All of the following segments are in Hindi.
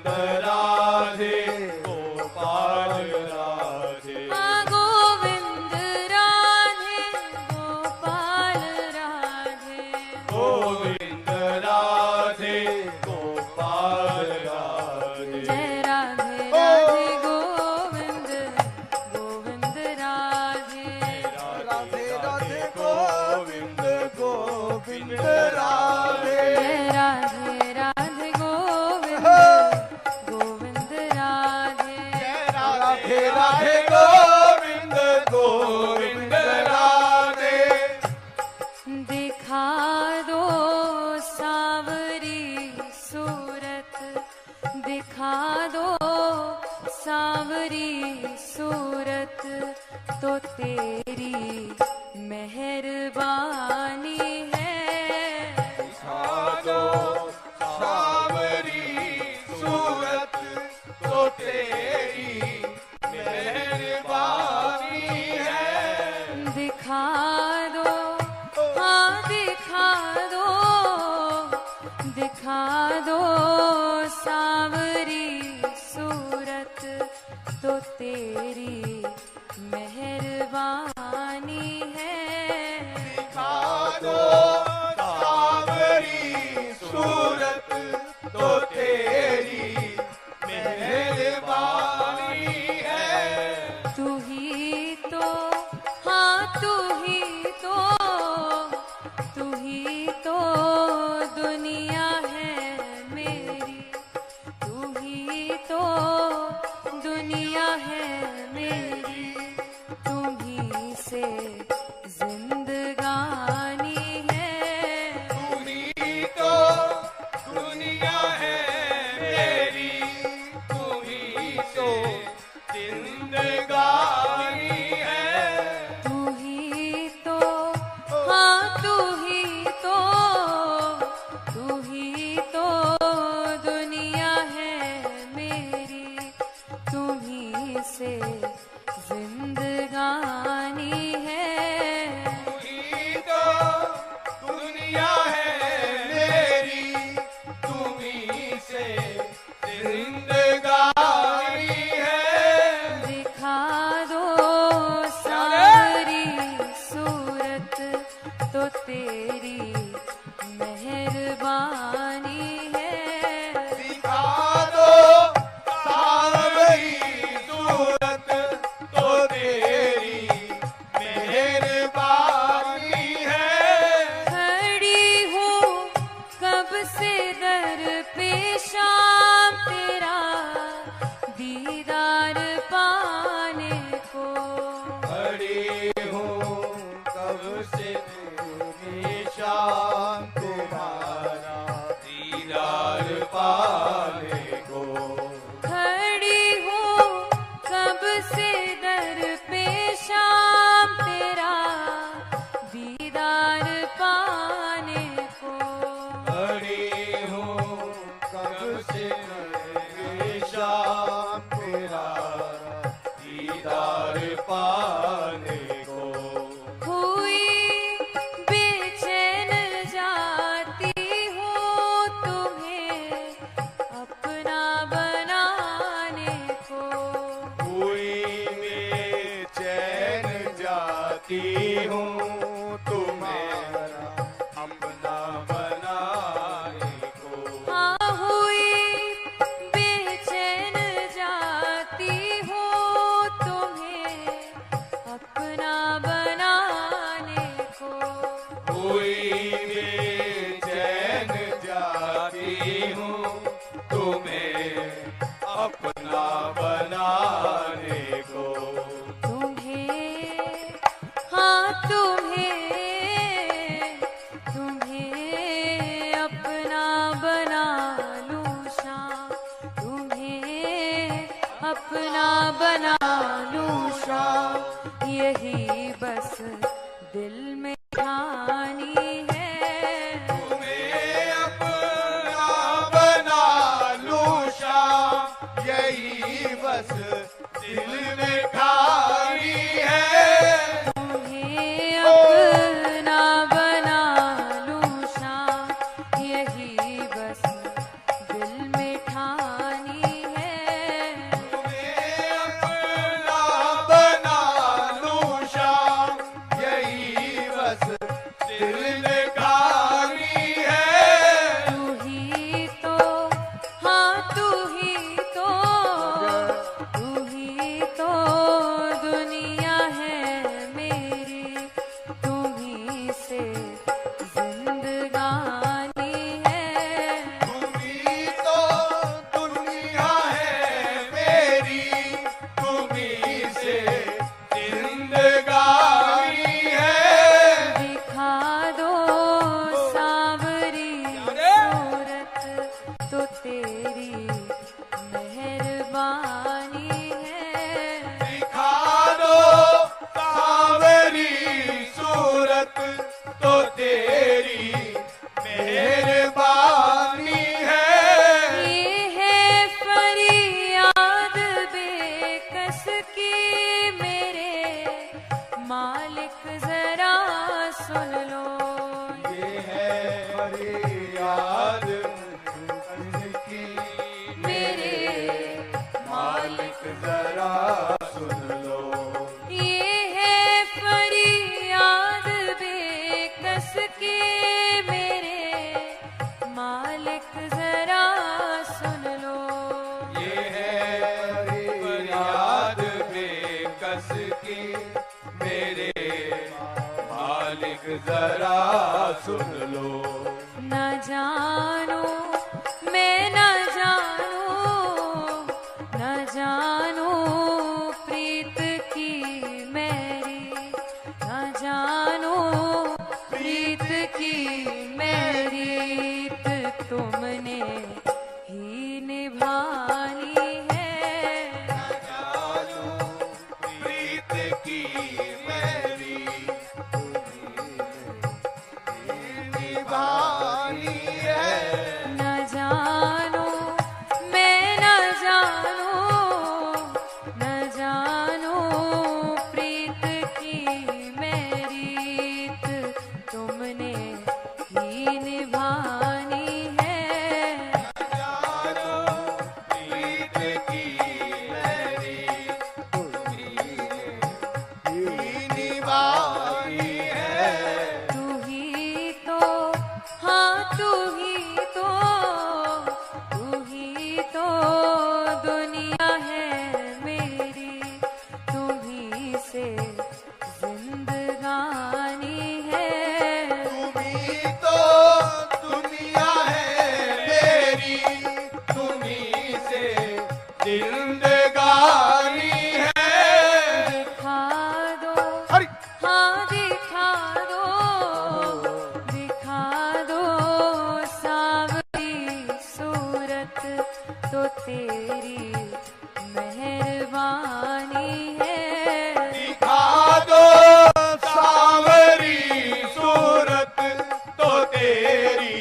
राधे गोपाल राधे। गोविंद राधे गोपाल राधे। गोविंद राधे गोपाल राधे। जय राधे राधे गोविंद गोविंद राधे। राधे राधे गोविंद गोविंद राधे। जय राधे राधे गोविंद गोविंद राधे। राधे राधे गोविंद गोविंद राधे। दिखा दो सावरी सूरत, दिखा दो सावरी सूरत, तो तेरी मेहरबानी है। दिखा दो सावरी सूरत, तो तेरी मेहरबानी है। दिखा दो, हाँ दिखा दो, दिखा दो सावरी सूरत, तो तेरी मेहरबानी है। दिखा दो सावरी सूरत, तो तेरी मेहरबानी है। तू ही तो, हाँ तू ही तो, तू ही तो दुनिया है मेरी, तू ही तो दुनिया है मेरी, तुम्ही से जिंदगानी है। तुम्ही तो दुनिया है मेरी, तुम्ही तो जिंदगानी है। तू ही तो, हाँ तू ही तो, तू ही तो दुनिया है मेरी, तुम्ही से जिंदगानी है। तुम्ही तो दुनिया है मेरी, तुम्ही से जिंदगानी है। दिखा दो सारी सूरत, तो तेरी मेहरबानी है। दिखा दो सावरी सूरत, तो तेरी मेहरबानी है। खड़ी हूँ कब से दर पे शाम तेरा दीदार पाने को। खड़ी हूँ कब से तेरी शाम, तुम्हारा दीदार पाने को। खड़ी हूँ कब से दर पे शाम तेरा दीदार पाने को। खड़ी हूँ कब से तेरी शाम, तेरा दीदार पाने को। हुई बेचैन जाती हूँ तुम्हें अपना बनाने को। हुई बेचैन जाती हूँ तुम्हारा अपना बनाने को। हाँ हुई बेचैन जाती हूँ तुम्हें अपना बनाने को। हुई बेचैन जाती हूँ तुम्हें अपना बनाने को। तुम्हें, हाँ तुम्हें, तुम्हें अपना बना लूं शाम, तुम्हें अपना बना लूं शाम, यही बस दिल में ठानी है। तुम्हें अपना बना लूं शाम, यही बस दिल में ठानी है। तुम्हें अपना बना लूं शाम, यही बस दिल में ठानी दुनिया है मेरी, तुम्हीं से जिंदगानी है। तुम्हीं तो दुनिया है मेरी, तुम्हीं से जिंदगानी है। दिखा दो सांवरी सूरत, तो तेरी मेहरबानी है। दिखा दो सांवरी सूरत, तो तेरी मेहरबानी है। ये है फरियाद बेकस की मेरे मालिक, जरा सुन लो। ये है फरियाद की मेरे मालिक, जरा सुन लो। ये है फरियाद बेकस की मेरे मालिक, जरा सुन लो। ये है फरियाद बेकस की मेरे मालिक, जरा सुन लो। न जानो मैं न जानो प्रीत की मेरी, न जानो प्रीत की मेरी, तुमने ही निभानी है। जानो प्रीत की मेरी, निभानी है। न जानो मैं न जानो प्रीत की मेरी, तुमने ही निभानी है। जानो प्रीत की मेरी, निभानी है। तू ही तो, हाँ तू ही तो दुनिया है मेरी, तुम्हीं से जिंदगानी है। तुम्हीं तो दुनिया है मेरी, तुम्हीं से जिंदगानी है। दिखा दो, हरि हाँ दिखा दो सांवरी सूरत, तो तेरी मेहरबानी है। दिखा दो सांवरी सूरत, तो तेरी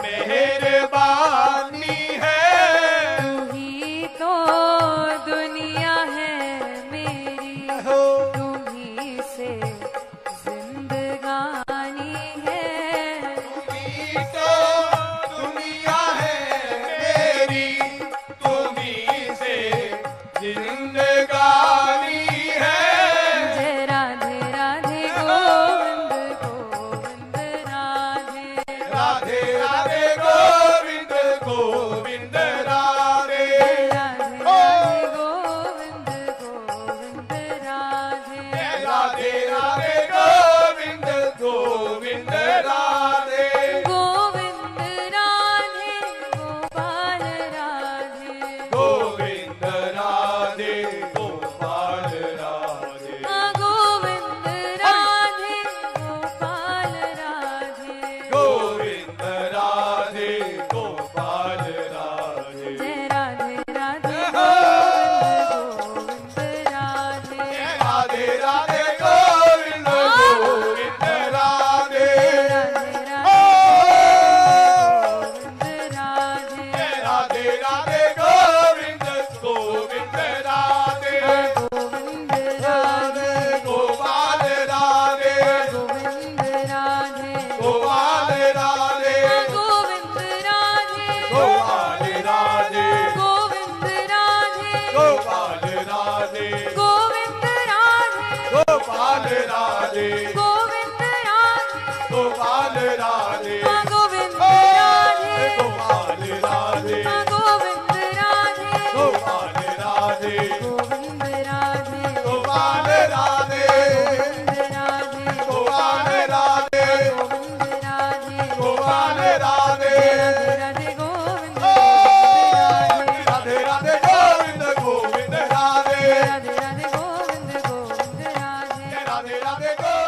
मेहरबानी है। तू ही तो दुनिया है मेरी, तुम्हीं से जिंदगानी है। तुम्हीं तो दुनिया है मेरी, तुम्हीं से जिंदगानी है। जय राधे राधे गोविंद गोविंद राधे। राधे राधे गोविंद गोविंद राधे। राधे राधे गोविंद गोविंद राधे। राधे राधे गोविंद गोविंद राधे। गोविंद राधे गोपाल राधे। गोविंद राधे गोपाल राधे। गोविंद राधे गोपाल राधे। गोविंद राधे गोपाल राधे। जय राधे राधे गोविंद राधे। राधे राधे गोविंद गोविंद राधे। राधे राधे गोविंद राधे। राधे राधे गोविंद गोविंद राधे। गोविंद राधे गोपाल राधे। गोविंद राधे। गोपाल राधे। गोविंद राधे गोपाल राधे। गोविंद राधे गोपाल राधे। गोविंद राधे गोपाल राधे। गोविंद राधे गोपाल राधे। गोविंद राधे गोपाल राधे। गोविंद राधे गोविंद राधे गोपाल राधे गोविंद राधे गोपाल राधे गोविंद राधे गोपाल राधे राधे गोविंद राधे राधे गोविंद गोविंद राधे राधे राधे गोविंद गोविंद राधे राधे राधे गोविंद